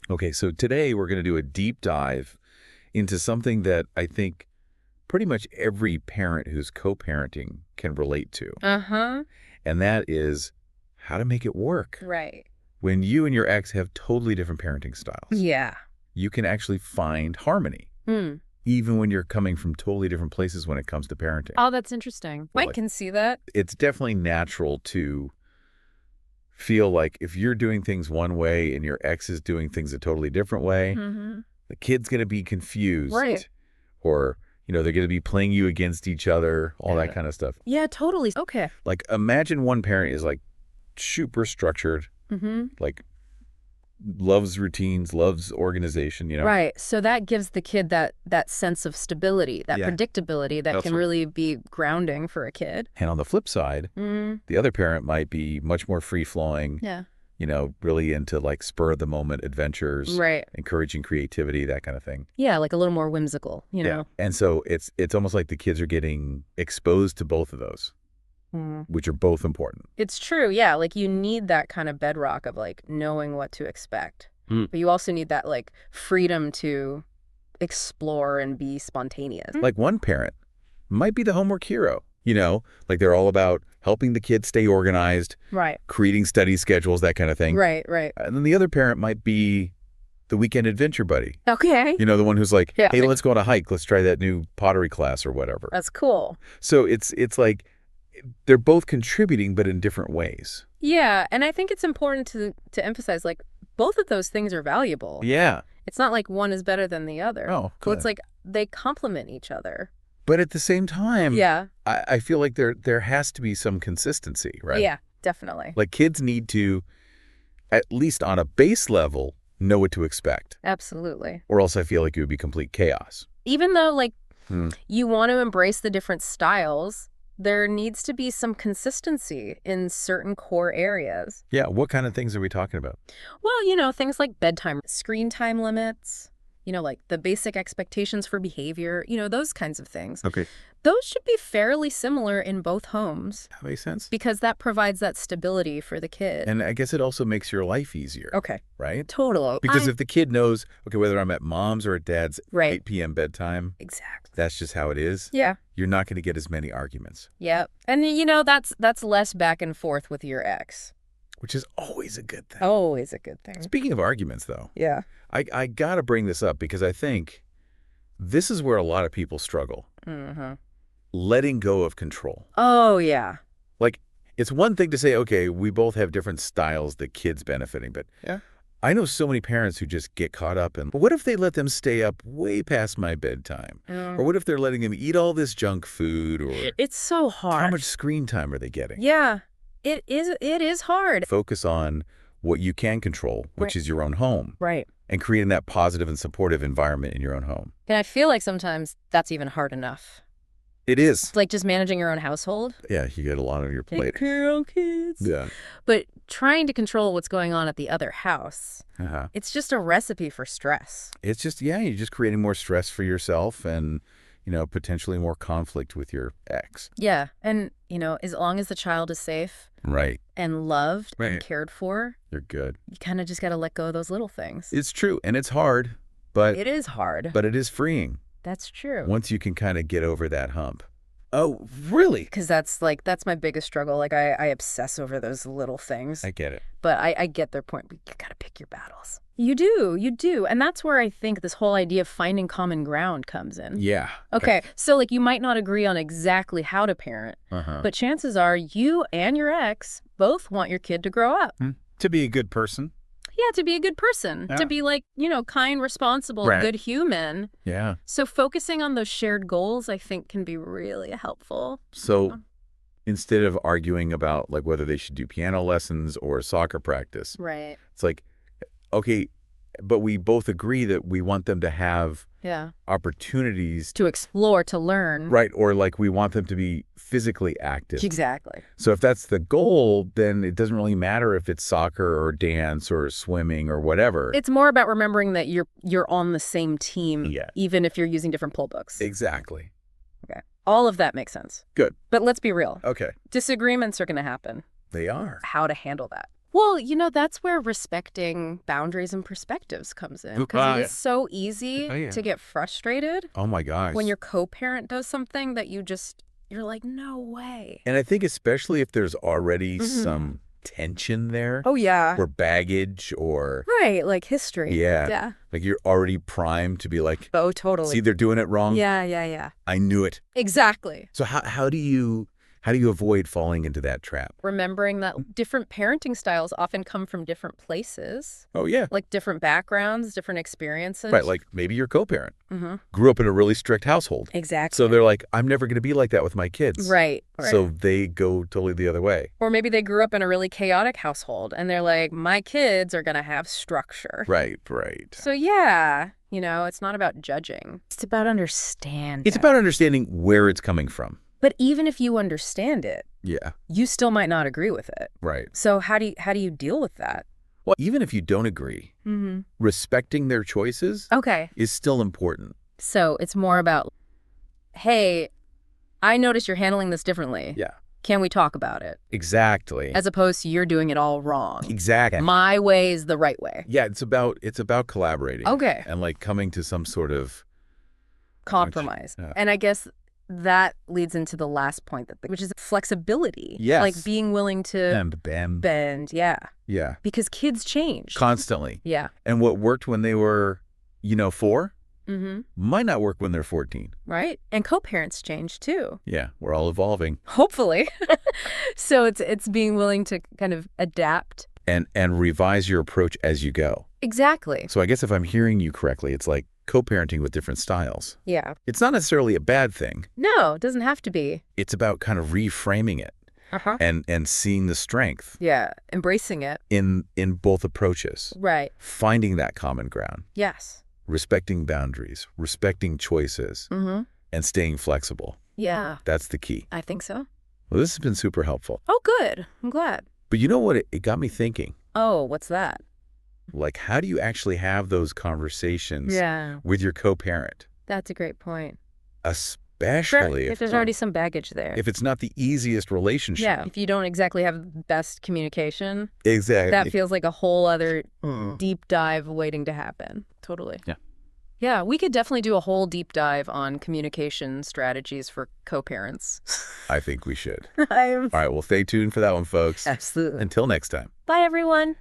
Okay, so today we're going to do a deep dive into something that I think pretty much every parent who's co-parenting can relate to. Uh-huh. And that is how to make it work. Right. When you and your ex have totally different parenting styles, Yeah. you can actually find harmony, even when you're coming from totally different places when it comes to parenting. Oh, that's interesting. I can see that. It's definitely natural to feel like if you're doing things one way and your ex is doing things a totally different way, the kid's going to be confused. Right. Or, they're going to be playing you against each other, all that kind of stuff. Yeah, totally. Okay. Like, imagine one parent is like super structured, like loves routines, loves organization, Right. So that gives the kid that sense of stability, that Yeah. predictability that That's can right. really be grounding for a kid. And on the flip side, the other parent might be much more free-flowing, Yeah. really into like spur-of-the-moment adventures, Right. encouraging creativity, that kind of thing. Yeah, like a little more whimsical, you know? And so it's almost like the kids are getting exposed to both of those, which are both important. It's true, yeah. Like you need that kind of bedrock of like knowing what to expect. But you also need that like freedom to explore and be spontaneous. Like one parent might be the homework hero, like they're all about helping the kids stay organized, Right. creating study schedules, that kind of thing. Right, right. And then the other parent might be the weekend adventure buddy. Okay. The one who's like, Yeah. hey, let's go on a hike. Let's try that new pottery class or whatever. That's cool. So it's like they're both contributing, but in different ways. Yeah, and I think it's important to emphasize like both of those things are valuable. Yeah. It's not like one is better than the other. Oh, So it's good. like they complement each other. But at the same time, Yeah. I feel like there has to be some consistency, right? Yeah, definitely. Like kids need to, at least on a base level, know what to expect. Absolutely. Or else I feel like it would be complete chaos. Even though like you want to embrace the different styles, there needs to be some consistency in certain core areas. Yeah, what kind of things are we talking about? Well, things like bedtime, screen time limits, like the basic expectations for behavior, those kinds of things. Okay. Those should be fairly similar in both homes That makes sense. because that provides that stability for the kid. And I guess it also makes your life easier, Okay. right? Total. Because if the kid knows, okay, whether I'm at mom's or at dad's Right. 8 p.m. bedtime, Exactly. that's just how it is. Yeah. You're not going to get as many arguments, Yep. And that's less back and forth with your ex. which is always a good thing. Always a good thing. Speaking of arguments, though, Yeah. I got to bring this up because I think this is where a lot of people struggle. Letting go of control. Oh, yeah. Like, it's one thing to say, okay, we both have different styles, the kid's benefiting, but I know so many parents who just get caught up in, but what if they let them stay up way past my bedtime? Or what if they're letting them eat all this junk food? Or It's so hard. how much screen time are they getting? Yeah. It is hard. Focus on what you can control, which is your own home, Right. and creating that positive and supportive environment in your own home. And I feel like sometimes that's even hard enough. It is. It's like just managing your own household. Yeah, you get a lot on your plate. Take care of your own kids. Yeah. But trying to control what's going on at the other house, it's just a recipe for stress. It's just, you're just creating more stress for yourself and, potentially more conflict with your ex. Yeah. And, as long as the child is safe Right. and loved and Right. cared for, You're good. you kind of just got to let go of those little things. It's true. And it's hard, but It is hard. it is freeing That's true. once you can kind of get over that hump. Oh, really? Because that's my biggest struggle. Like I obsess over those little things. I get it. But I get their point. You got to pick your battles. You do. And that's where I think this whole idea of finding common ground comes in. Yeah. Okay, so like you might not agree on exactly how to parent, but chances are you and your ex both want your kid to grow up. To be a good person. Yeah, to be a good person, Yeah. to be like, kind, responsible, Right. good human. Yeah. So focusing on those shared goals, I think, can be really helpful. So instead of arguing about like whether they should do piano lessons or soccer practice, Right. it's like, okay, but we both agree that we want them to have Yeah. opportunities, To explore, to learn. right? Or like we want them to be physically active. Exactly. So if that's the goal, then it doesn't really matter if it's soccer or dance or swimming or whatever. It's more about remembering that you're on the same team, Yeah. even if you're using different pull books. Exactly. Okay. All of that makes sense. Good. But let's be real. Okay. Disagreements are going to happen. They are. How to handle that. Well, that's where respecting boundaries and perspectives comes in. Because it's so easy to get frustrated. Oh, my gosh. When your co-parent does something that you're like, no way. And I think especially if there's already some tension there. Oh, yeah. Or baggage or... Right, like history. Yeah. Yeah. Like you're already primed to be like... Oh, totally. See, they're doing it wrong. Yeah. I knew it. Exactly. So how do you avoid falling into that trap? Remembering that different parenting styles often come from different places. Oh, yeah. Like different backgrounds, different experiences. Right, like maybe your co-parent grew up in a really strict household. Exactly. So they're like, I'm never going to be like that with my kids. Right. So they go totally the other way. Or maybe they grew up in a really chaotic household and they're like, my kids are going to have structure. Right. So yeah, it's not about judging. It's about understanding. It's about understanding where it's coming from. But even if you understand it, you still might not agree with it. Right. So how do you deal with that? Well, even if you don't agree, respecting their choices is still important. So it's more about, hey, I notice you're handling this differently. Yeah. Can we talk about it? Exactly. As opposed to you're doing it all wrong. Exactly. My way is the right way. Yeah, it's about collaborating. Okay. And like coming to some sort of compromise. Yeah. And I guess that leads into the last point, which is flexibility. Yes. Like being willing to bend. Yeah. Yeah. Because kids change. Constantly. Yeah. And what worked when they were, 4 might not work when they're 14. Right. And co-parents change too. Yeah. We're all evolving. Hopefully. So it's being willing to kind of adapt. And revise your approach as you go. Exactly. So I guess if I'm hearing you correctly, it's like co-parenting with different styles. Yeah. It's not necessarily a bad thing. No, it doesn't have to be. It's about kind of reframing it and seeing the strength. Yeah, embracing it. In both approaches. Right. Finding that common ground. Yes. Respecting boundaries, respecting choices, and staying flexible. Yeah. That's the key. I think so. Well, this has been super helpful. Oh, good. I'm glad. But you know what? It got me thinking. Oh, what's that? Like, how do you actually have those conversations with your co-parent? That's a great point. Especially if there's already some baggage there. If it's not the easiest relationship. Yeah, if you don't exactly have the best communication. Exactly. That feels like a whole other deep dive waiting to happen. Totally. Yeah. Yeah, we could definitely do a whole deep dive on communication strategies for co-parents. I think we should. All right, well, stay tuned for that one, folks. Absolutely. Until next time. Bye, everyone.